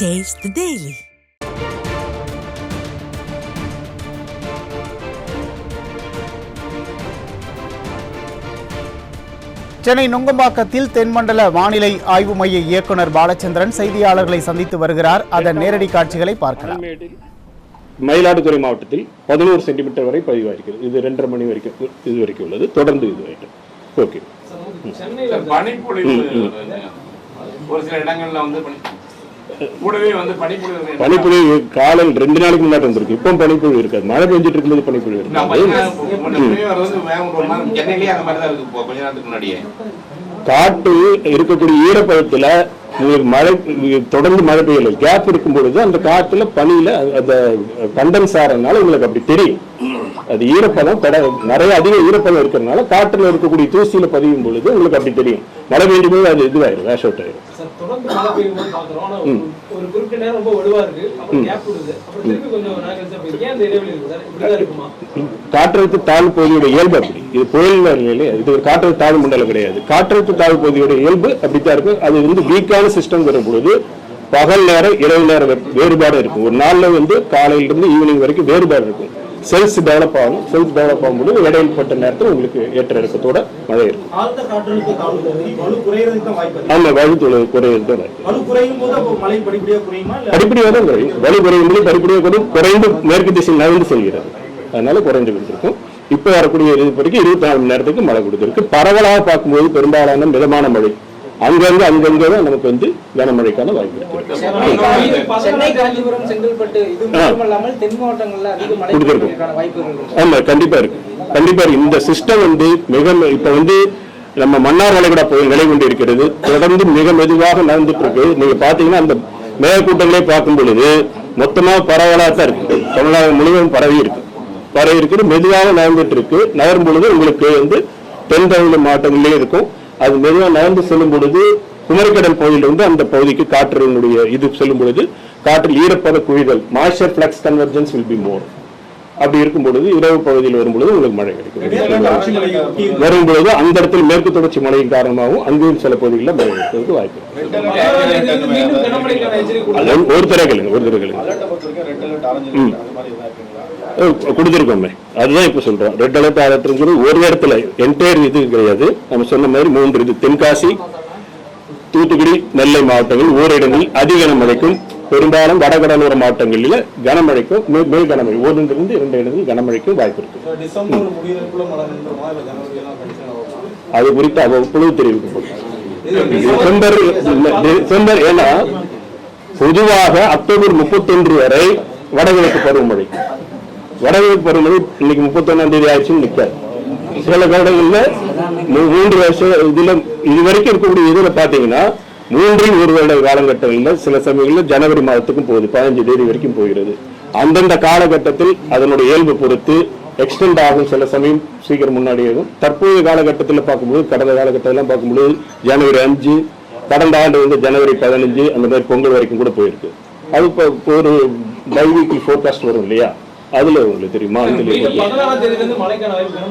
Taste the Daily. Chennai நுங்கம்பாக்கத்தில் தென்மண்டல வானிலை ஆய்வு மைய இயக்குனர் பாலச்சந்திரன் செய்தியாளர்களை சந்தித்து வருகிறார். அதன் நேரடி காட்சிகளை பார்க்கலாம். மயிலாடுதுறை மாவட்டத்தில் 11 சென்டிமீட்டர் வரை பதிவாயிருக்கிறது. இது 2:30 மணி வரைக்கும் இதுவரைக்கும் உள்ளது. தொடர்ந்து இதுவரைக்கும் ஓகே. ஒரு சில இடங்கள்ல வந்து பனிப்பொழிவு காலையில் 2 நாளைக்கு முன்னாடி வந்திருக்கு. இப்போ பனிப்பொழிவு இருக்காது. மழை பெஞ்சிட்டு இருக்கும்போது பனிப்பொழிவு இருக்கு. காற்று இருக்கக்கூடிய ஈரப்பதத்துல மழை தொடர்ந்து மழை பெய்யல கேப் இருக்கும் பொழுது அந்த காற்றுல பனியில அந்த கண்டன்ஸ் ஆறதுனால உங்களுக்கு அப்படி தெரியும். அது ஈரப்பதம் நிறைய அதிக ஈரப்பதம் இருக்கிறதுனால காற்றுல இருக்கக்கூடிய தூசியில பதியும் பொழுது உங்களுக்கு அப்படி தெரியும். மழை பெய்யும் போது அது இதுவாயிரும், வேஷ் அவுட் ஆயிரும். காற்றழுத்த தாழ்வு பகுதியோட இயல்பு அப்படி. இது புயல் இல்லையா, இது ஒரு காற்றழுத்த தாழ்வு மண்டலம் கிடையாது. காற்றழுத்த தாழ்வு பகுதியோட இயல்பு அப்படித்தான் இருக்கும். அது வந்து வீக்கான சிஸ்டம் வரும் பொழுது பகல் நேரம் இரவு நேரம் வேறுபாடு இருக்கும். ஒரு நாள்ல வந்து காலையிலிருந்து ஈவினிங் வரைக்கும் வேறுபாடு இருக்கும். செல்ஸ் டெவலப் ஆகும். செல்ஸ் டெவலப் ஆகும்போது இடையில்பட்ட நேரத்தில் உங்களுக்கு ஏற்ற இறக்கத்தோட மழை இருக்கும். ஆமா, வலு குறையிறது படிப்படியாக தான் குறையும். வலு குறையும் போது படிப்படியாக குறைந்து மேற்கு திசையில் நகர்ந்து செல்கிறது. அதனால குறைந்து கொடுத்திருக்கும். இப்ப வரக்கூடிய வரைக்கும் 24 மணி நேரத்துக்கு மழை கொடுத்திருக்கு. பரவலாக பார்க்கும்போது பெரும்பாலான மிதமான மழை அங்கங்க நமக்கு வந்து கனமழைக்கான வாய்ப்பு இருக்கு. ஆமா, கண்டிப்பா இருக்கு. கண்டிப்பா இந்த சிஸ்டம் வந்து மிக இப்ப வந்து நம்ம மன்னார் வளைகுடா புயல் நிலை கொண்டு இருக்கிறது. தொடர்ந்து மிக மெதுவாக நடந்துட்டு இருக்கு. நீங்க பாத்தீங்கன்னா அந்த மேகக்கூட்டங்களே பார்க்கும் பொழுது மொத்தமா பரவலாத்தான் இருக்கு. தமிழ்நாடு முழுவதும் பரவி இருக்குது. மெதுவாக நடந்துட்டு இருக்கு. நகரும் பொழுது உங்களுக்கு வந்து தென் தமிழக மாவட்டங்களிலே இருக்கும். அது மெதுவாக நகர்ந்து செல்லும் பொழுது குமரிக்கடல் பகுதியிலிருந்து அந்த பகுதிக்கு காற்றினுடைய இது செல்லும் பொழுது காற்றில் ஈரப்பத குவிதல் moisture flux convergence will be more. அப்படி இருக்கும் பொழுது இரவு பகுதியில் வரும்பொழுது உங்களுக்கு மழை கிடைக்கும். வரும்பொழுது அந்த இடத்தில் மேற்கு தொடர்ச்சி மழையின் காரணமாகவும் அங்கேயும் சில பகுதிகளில் மழை கிடைப்பதற்கு வாய்ப்பு. ஒரு தரைகளுங்க கொடுத்திருக்கோமே, அதுதான் இப்ப சொல்றோம். ரெட் அலர்ட் ஆர்டர்ங்கிறது ஒரு இடத்துல என்டையர் இது கிடையாது. நம்ம சொன்ன மாதிரி 3 இது தென்காசி, தூத்துக்குடி, நெல்லை மாவட்டங்கள் ஓரிடங்களில் அதிக கனமழைக்கும், பெரும்பாலும் வடகடலோர மாவட்டங்களில் கனமழைக்கும், மேல் கனமழை 1 to 2 இடங்களில் கனமழைக்கும் வாய்ப்பு இருக்கு. அது குறித்து அவ்வப்பொழுது தெரிவிக்கப்படும். டிசம்பர் ஏன்னா பொதுவாக அக்டோபர் 31 வரை வடகிழக்கு பருவமழை இன்னைக்கு 31ஆம் தேதி ஆயிடுச்சுன்னு நிற்காது. சில வருடங்கள்ல 3 வருஷம் இதுல இதுவரைக்கும் இருக்கக்கூடிய இதுல பாத்தீங்கன்னா 3 1 வருட காலகட்டங்களில் சில சமயங்களில் ஜனவரி மாதத்துக்கும் போகுது, 15 தேதி வரைக்கும் போகிறது. அந்தந்த காலகட்டத்தில் அதனுடைய இயல்பு பொறுத்து எக்ஸ்டெண்ட் ஆகும். சில சமயம் சீக்கிரம் முன்னாடியாகும். தற்போதைய காலகட்டத்தில் பார்க்கும்போது கடந்த காலகட்டத்திலாம் பார்க்கும்போது ஜனவரி 5, கடந்த ஆண்டு வந்து ஜனவரி 15 அந்த மாதிரி பொங்கல் வரைக்கும் கூட போயிருக்கு. அது இப்போ ஒரு பைவீக்லி ஃபோர்காஸ்ட் வரும் இல்லையா, அதுல உங்களுக்கு தெரியுமா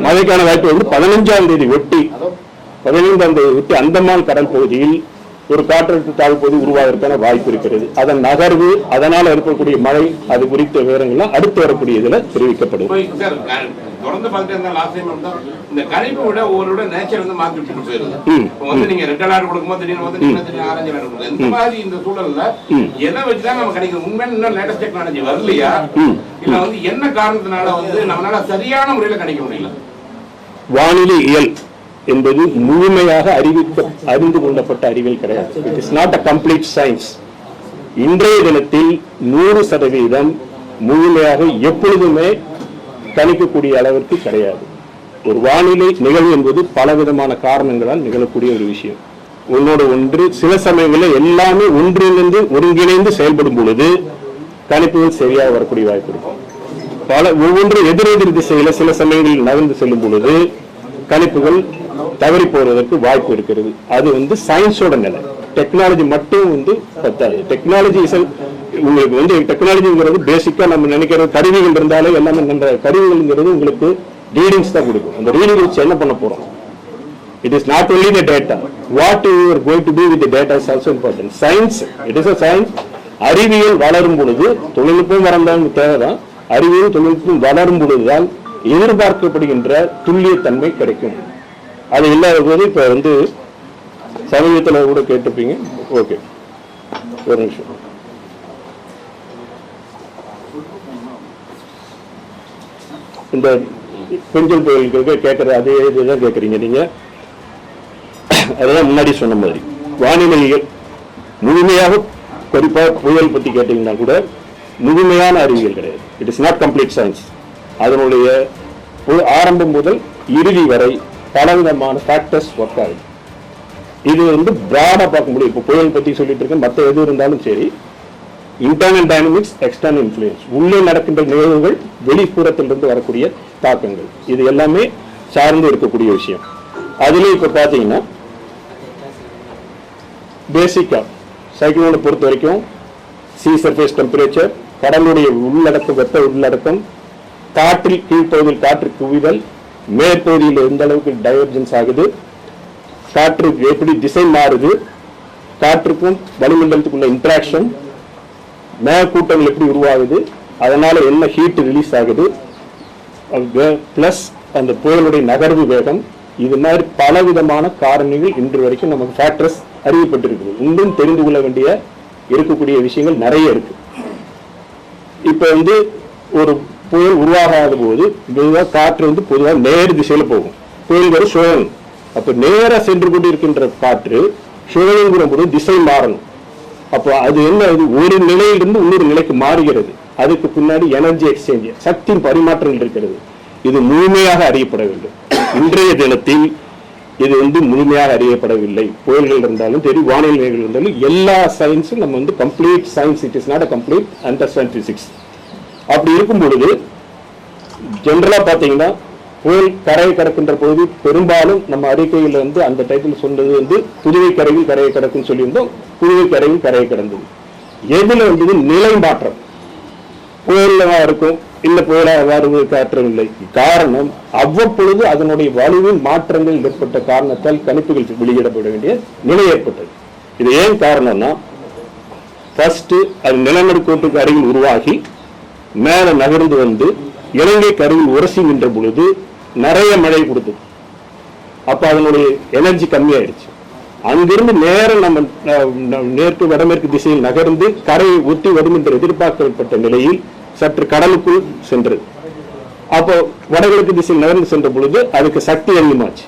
மழைக்கான வாய்ப்பு வந்து 15ஆம் தேதி ஒட்டி அந்தமான் கடல் பகுதியில் ஒரு காற்றழுத்த தாழ்வு பகுதி உருவாவதற்கான வாய்ப்பு இருக்கிறது. அதன் நகர்வு, அதனால இருக்கக்கூடிய மழை, அது குறித்த விவரங்கள்லாம் அடுத்து வரக்கூடிய இதுல தெரிவிக்கப்படும். தொடர்ந்து பார்த்துட்டு லாஸ்ட் டைம் வந்து இந்த கணிப்பு விட ஒவ்வொரு நேச்சர் வந்து மாத்தி விட்டு போயிருது. வந்து நீங்க ரெட் அலர்ட் கொடுக்கும்போது திடீர்னு வந்து நீங்க ஆரஞ்சு அலர்ட் கொடுக்குது. இந்த மாதிரி இந்த சூழல்ல எதை வச்சுதான் நம்ம கிடைக்கும்? உண்மையில இன்னும் லேட்டஸ்ட் டெக்னாலஜி வரலையா, இல்ல வந்து என்ன காரணத்தினால வந்து நம்மளால சரியான முறையில கணிக்க முடியல? வானிலை இயல் என்பது முழுமையாக அறிந்து கொள்ளப்பட்ட அறிவியல் கிடையாது. It is not a complete science. இன்றைய தினத்தில் 100% முழுமையாக எப்பொழுதுமே கணிக்கக்கூடிய அளவிற்கு கிடையாது. ஒரு வானிலை நிகழ்வு என்பது பலவிதமான காரணங்களால் நிகழக்கூடிய ஒரு விஷயம். ஒன்னோட ஒன்று சில சமயங்களில் எல்லாமே ஒருங்கிணைந்து செயல்படும் பொழுது கணிப்புகள் சரியாக வரக்கூடிய வாய்ப்பு இருக்கும். ஒவ்வொன்று எதிரெதிர் திசையில சில சமயங்களில் நகர்ந்து செல்லும் பொழுது கணிப்புகள் தவறி போவதற்கு வாய்ப்பு இருக்கிறது. அது வந்து சயின்ஸோட நிலை. டெக்னாலஜி மட்டும் வந்து பத்தாது. டெக்னாலஜி உங்களுக்கு வந்து டெக்னாலஜிங்கிறது பேசிக்கா நம்ம நினைக்கிறது கருவிகள் இருந்தாலே எல்லாமே நன்ற கருவிகள்ங்கிறது உங்களுக்கு ரீடிங்ஸ் தான் கொடுக்கும். அந்த ரீடிங் வச்சு என்ன பண்ண போறோம்? It is not only the data. What you are going to do with the data is also important. Science, it is a science. அறிவியல் வளரும் பொழுது தொழில்நுட்பம் வளர்ந்தாலும் தேவைதான். அறிவியல் தொழில்நுட்பம் வளரும் பொழுதுதான் எதிர்பார்க்கப்படுகின்ற துல்லியத்தன்மை கிடைக்கும். அது இல்லாத போது இப்ப சமீபத்தில் கூட கேட்டிருப்பீங்க. ஓகே, ஒரு நிமிஷம். இந்த பெஞ்சல் புயலுக்கு கேட்கறது அதே இதுதான் கேட்குறீங்க நீங்க. அதெல்லாம் முன்னாடி சொன்ன மாதிரி வானிலையியல் முழுமையாக, குறிப்பாக புயல் பற்றி கேட்டீங்கன்னா கூட முழுமையான அறிவியல் கிடையாது. It is not complete science. அதனுடைய ஆரம்பம் முதல் இறுதி வரை பலவிதமான ஃபேக்டர்ஸ் ஒர்க் ஆகுது. இது பிராடா பார்க்க முடியும். இப்போ புயல் பற்றி சொல்லிட்டு இருக்கேன், மற்ற எது இருந்தாலும் சரி, இன்டர்னல் டைனமிக்ஸ், எக்ஸ்டர்னல் இன்ஃப்ளூயன்ஸ், உள்ளே நடக்கின்ற நிகழ்வுகள், வெளிப்புறத்திலிருந்து வரக்கூடிய தாக்கங்கள், இது எல்லாமே சார்ந்து இருக்கக்கூடிய விஷயம். அதுல இப்ப பாத்தீங்கன்னா பேசிக்கா சைக்ளோனை பொறுத்த வரைக்கும் சி சர்ஃபேஸ் டெம்பரேச்சர், கடலுடைய உள்ளடக்கம், வெப்ப உள்ளடக்கம், காற்றில் கீழ்ப்பகுதியில் காற்று குவிதல், மேற்பகுதியில் எந்த அளவுக்கு டைவர்ஜென்ஸ் ஆகுது, காற்று எப்படி திசை மாறுது, காற்றுக்கும் வளிமண்டலத்துக்குள்ள இன்டராக்ஷன், மேற்கூட்டங்கள் எப்படி உருவாகுது, அதனால என்ன ஹீட் ரிலீஸ் ஆகுது, பிளஸ் அந்த புயலுடைய நகர்வு வேகம், இது மாதிரி பலவிதமான காரணிகள் இன்று வரைக்கும் நமக்கு ஃபேக்டர்ஸ் அறியப்பட்டிருக்குது. இன்னும் தெரிந்து கொள்ள வேண்டிய இருக்கக்கூடிய விஷயங்கள் நிறைய இருக்கு. இப்ப ஒரு புயல் உருவாகாத போது காற்று பொதுவாக நேர் திசையில போகும். புயல் வரும் சுழலும். அப்ப நேரா சென்று கொண்டு இருக்கின்ற காற்று சுழலுங்கிற போது திசை மாறணும். அப்போ அது என்ன, ஒரு நிலையிலிருந்து இன்னொரு நிலைக்கு மாறுகிறது. அதுக்கு பின்னாடி எனர்ஜி எக்ஸ்சேஞ்ச், சக்தியின் பரிமாற்றங்கள் இருக்கிறது. இது முழுமையாக அறியப்பட வேண்டும். இன்றைய தினத்தில் இது முழுமையாக அறியப்படவில்லை. புயல்கள் இருந்தாலும் சரி, வானிலைகள் இருந்தாலும் எல்லா சயின்ஸும் நம்ம complete science, it is not a complete understand physics. அப்படி இருக்கும் பொழுது ஜெனரலா பாத்தீங்கன்னா புயல் கரையை கடக்கின்ற போது பெரும்பாலும் நம்ம அறிக்கையில் அந்த டைட்டில் சொன்னது புதுவை கரையில் கரையை கடக்குன்னு சொல்லியிருந்தோம். புதுவை கரையில் கரையை கடந்தது. எதுல நிலை மாற்றம் புயலா இருக்கும், இல்ல புயலாக வருவதற்கு ஆற்றவில்லை. காரணம் அவ்வப்பொழுது அதனுடைய வலுவில் மாற்றங்கள் ஏற்பட்ட காரணத்தால் கணிப்புகள் வெளியிடப்பட வேண்டிய நிலை ஏற்பட்டது. இது ஏன் காரணம்னா, ஃபர்ஸ்ட் அது நிலநடுக்கோட்டுக்கு அருகில் உருவாகி மேல நகர்ந்து இலங்கை கருவில் உரசி நின்ற பொழுது நிறைய மழை கொடுத்தது. அப்ப அதனுடைய எனர்ஜி கம்மியாயிருச்சு. அங்கிருந்து நேரம் நம்ம மேற்கு வடமேற்கு திசையில் நகர்ந்து கரையை ஒட்டி வரும் என்று எதிர்பார்க்கப்பட்ட நிலையில் சற்று கடலுக்குள் சென்றது. அப்போ வடகிழக்கு திசையில் நகர்ந்து சென்ற பொழுது அதுக்கு சக்தி அதிகமாச்சு.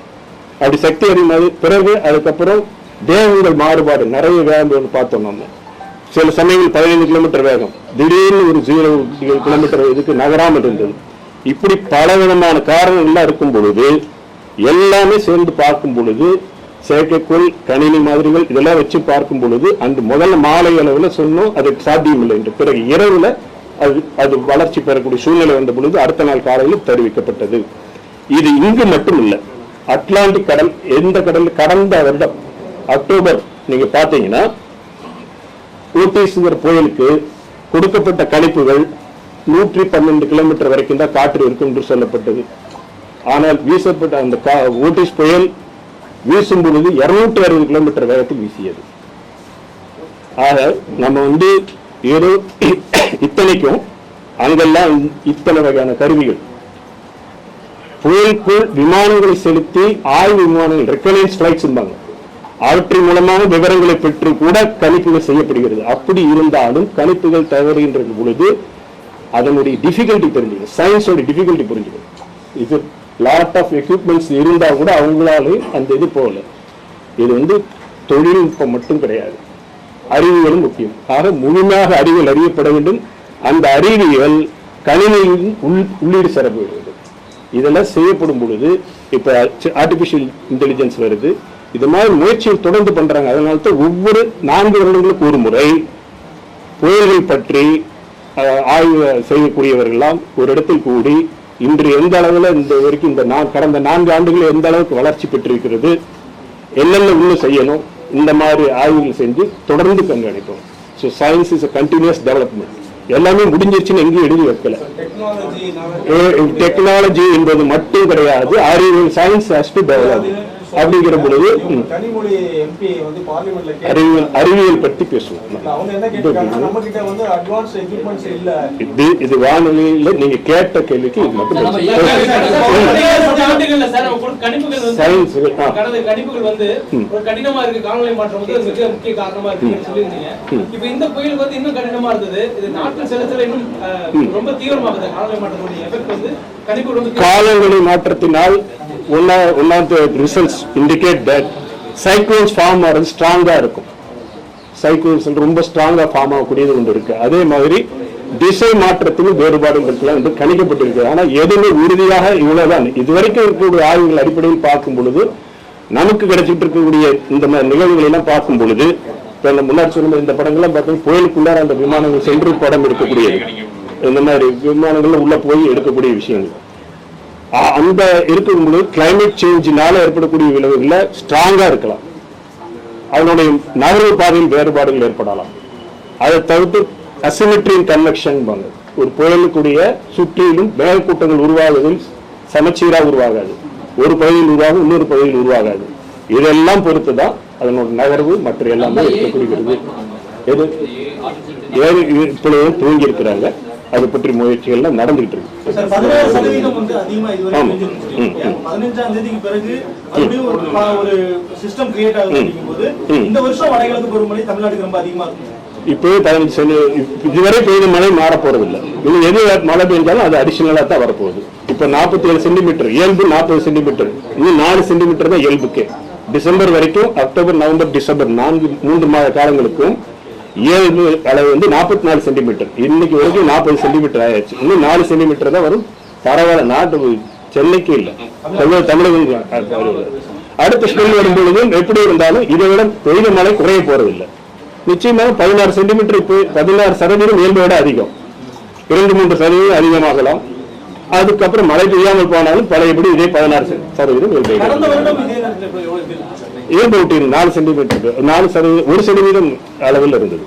அப்படி சக்தி அதிகமாகி பிறகு அதுக்கப்புறம் வேகங்கள் மாறுபாடு நிறைய வேகம் பார்த்தோம். நம்ம சில சமயங்கள் 15 கிலோமீட்டர் வேகம், திடீர்னு ஒரு 0 கிலோமீட்டர் இதுக்கு நகராமல் இருந்தது. இப்படி பலவிதமான காரணங்கள்லாம் இருக்கும் பொழுது எல்லாமே சேர்ந்து பார்க்கும் பொழுது செயற்கைக்கோள், கணினி மாதிரிகள் இதெல்லாம் வச்சு பார்க்கும் பொழுது அந்த முதல்ல மாலை அளவுல சொன்னோம் அது சாத்தியம் இல்லை என்று. பிறகு இரவுல அது வளர்ச்சி பெறக்கூடிய சூழ்நிலை வந்த பொழுது அடுத்த நாள் காலையில் தெரிவிக்கப்பட்டது. இது இங்கு மட்டும் இல்லை, அட்லாண்டிக் கடல், எந்த கடல் கடந்த வருடம் அக்டோபர் நீங்க பாத்தீங்கன்னா ஊட்டிங்கிற புயலுக்கு கொடுக்கப்பட்ட கணிப்புகள் 112 கிலோமீட்டர் வரைக்கும் தான் காற்று இருக்கும் என்று சொல்லப்பட்டது. ஆனால் வீசப்பட்ட அந்த ஊட்டிஸ் புயல் வீசும் பொழுது 260 கிலோமீட்டர் வேகத்தில் வீசியது. ஆக நம்ம ஏதோ இத்தனைக்கும் அங்கெல்லாம் இத்தனை வகையான கருவிகள், புயலுக்குள் விமானங்களை செலுத்தி ஆய்வு விமானங்கள், ரெக்கனன்ஸ் பிளைட்ஸ் இருந்தாங்க, அவற்றின் மூலமாக விவரங்களை பெற்று கூட கணிப்புகள் செய்யப்படுகிறது. அப்படி இருந்தாலும் கணிப்புகள் தவறுகின்ற பொழுது அதனுடைய டிஃபிகல்ட்டி தெரிஞ்சுக்கணும், சயின்ஸோட டிஃபிகல்ட்டி புரிஞ்சுக்கணும். இது லாட் ஆஃப் எக்யூப்மெண்ட்ஸ் இருந்தா கூட அவங்களாலே அந்த இது போகல. இது தொழில்நுட்பம் மட்டும் கிடையாது, அறிவியலும் முக்கியம். ஆக முழுமையாக அறிவியல் அறியப்பட வேண்டும். அந்த அறிவியல் கணினியின் உள்ளீடு செலவு வேண்டும். இதெல்லாம் செய்யப்படும் பொழுது இப்ப ஆர்டிபிஷியல் இன்டெலிஜென்ஸ் வருது. இது மாதிரி முயற்சிகள் தொடர்ந்து பண்றாங்க. அதனால்தான் ஒவ்வொரு 4 வருடங்களுக்கு ஒரு முறை புயல்கள் பற்றி ஆய்வு செய்யக்கூடியவர்கள்லாம் ஒரு இடத்தில் கூடி இன்று எந்த அளவுல இந்த வரைக்கும் இந்த கடந்த 4 ஆண்டுகள் எந்த அளவுக்கு வளர்ச்சி பெற்றிருக்கிறது, என்னென்ன இன்னும் செய்யணும், இந்த மாதிரி ஆய்வுகள் செஞ்சு தொடர்ந்து கண்காணிப்போம். So science is a continuous development. எல்லாமே முடிஞ்சிருச்சுன்னு எங்கேயும் எழுதி வைக்கல. டெக்னாலஜி என்பது மட்டும் கிடையாது, அறிவியல், சயின்ஸ் ஹஸ் டு டெவலப். அப்படிங்கிற பொழுது கனிமொழி எம்பி வந்து பார்லிமெண்ட்ல அறிவியல் பற்றி பேசுவோம். அவங்க என்ன கேட்டாங்க, நம்ம கிட்ட வந்து அட்வான்ஸ் எக்யூப்மெண்ட்ஸ் இல்ல. இது வானொலியில நீங்க கேட்ட கேள்விக்கு இது மட்டும் கணிப்புகள் வந்து ஒரு கடினமா இருக்கு, காலநிலை மாற்றம் வந்து மிக முக்கிய காரணமா இருக்குன்னு சொல்லியிருந்தீங்க. இப்ப இந்த புயல் வந்து இன்னும் கடினமா இருந்தது, இது நாட்டில் செலுத்தல இன்னும் ரொம்ப தீவிரமாகுது. காலநிலை மாற்றத்துடைய எஃபெக்ட் வந்து கணிப்பு ரொம்ப காலநிலை மாற்றத்தினால் one of the results indicate that cyclones form ஆகிறது ஸ்ட்ராங்கா இருக்கும். சைக்ளோன்ஸ் ரொம்ப ஸ்ட்ராங்கா ஃபார்ம் ஆகக்கூடியது ஒன்று இருக்கு. அதே மாதிரி திசை மாற்றத்திலும் வேறுபாடுகள் என்று கணிக்கப்பட்டிருக்கு. ஆனா எதுவுமே உறுதியாக இவ்வளவுதான் இதுவரைக்கும் இருக்கக்கூடிய ஆய்வுகள் அடிப்படையில் பார்க்கும் பொழுது நமக்கு கிடைச்சிட்டு இருக்கக்கூடிய இந்த நிகழ்வுகளை எல்லாம் பார்க்கும் பொழுது முன்னாடி சொன்ன இந்த படங்கள்லாம் பார்த்தீங்கன்னா புயலுக்குள்ளார அந்த விமானங்கள் சென்று படம் எடுக்கக்கூடியது, இந்த மாதிரி விமானங்கள்ல உள்ள போய் எடுக்கக்கூடிய விஷயங்கள் அந்த இருக்கும் பொழுது கிளைமேட் சேஞ்சினால ஏற்படக்கூடிய விளைவுகள்ல ஸ்ட்ராங்கா இருக்கலாம். அதனுடைய நகர்வு பாதையில் வேறுபாடுகள் ஏற்படலாம். அதை தவிர்த்து அசிமெட்ரின் கன்வெக்ஷன் ஒரு புயலுக்குரிய சுற்றிலும் மேகக்கூட்டங்கள் உருவாகுவதில் சமச்சீராக உருவாகாது. ஒரு பகுதியில் உருவாகும், இன்னொரு பகுதியில் உருவாகாது. இதெல்லாம் பொறுத்துதான் அதனோட நகர்வு மற்ற எல்லாமே இருக்கக்கூடியது. இப்பொழுது தூங்கி இருக்கிறாங்க, அது பற்றி முயற்சிகள் நடந்துகிட்டு இருக்கு. 16% வந்து அதிகமா இதுவரை 15ஆம் தேதிக்கு பிறகு ஒரு சிஸ்டம் கிரியேட் ஆகும்போது இந்த வருஷம் வடகிழக்கு பருவமழை தமிழ்நாட்டுக்கு ரொம்ப அதிகமா இருக்கும். இப்பவே 15 இதுவரை பெய்த மழை மாற போறதில்லை. இன்னும் எது மழை பெய்ஞ்சாலும் அது அடிஷனலா தான் வரப்போகுது. இப்ப 47 சென்டிமீட்டர், இயல்பு 40 சென்டிமீட்டர், இன்னும் 4 சென்டிமீட்டர் தான் இயல்புக்கே. டிசம்பர் வரைக்கும் அக்டோபர் நவம்பர் டிசம்பர் 3 மாத காலங்களுக்கும் இயல்பு அளவு வந்து 44 சென்டிமீட்டர். இன்னைக்கு வரைக்கும் 40 சென்டிமீட்டர் ஆயாச்சு. இன்னும் 4 சென்டிமீட்டர் தான் வரும். பரவாயில்ல, நாட்டு சென்னைக்கு இல்லை, தமிழகம். அடுத்த ஸ்பெல் வரும்பொழுது எப்படி இருந்தாலும் இதை விட பெய்த மழை குறைய போறதில்லை. நிச்சயமாக 16 சென்டிமீட்டர், இப்போ 16% இயல்பை விட அதிகம், 2-3% அதிகமாகலாம். அதுக்கப்புறம் மழை பெய்யாமல் போனாலும் பழையபடி இதே 16% இயல்பு ஒட்டி 4 சென்டிமீட்டர் 4% 1% அளவில் இருந்தது.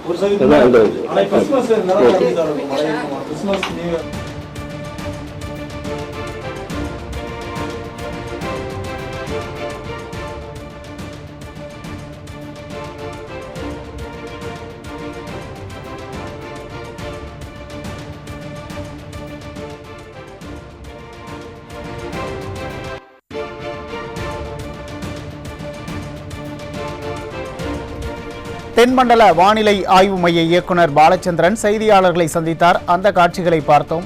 தென்மண்டல வானிலை ஆய்வு மைய இயக்குனர் பாலச்சந்திரன் செய்தியாளர்களை சந்தித்தார். அந்த காட்சிகளை பார்த்தோம்.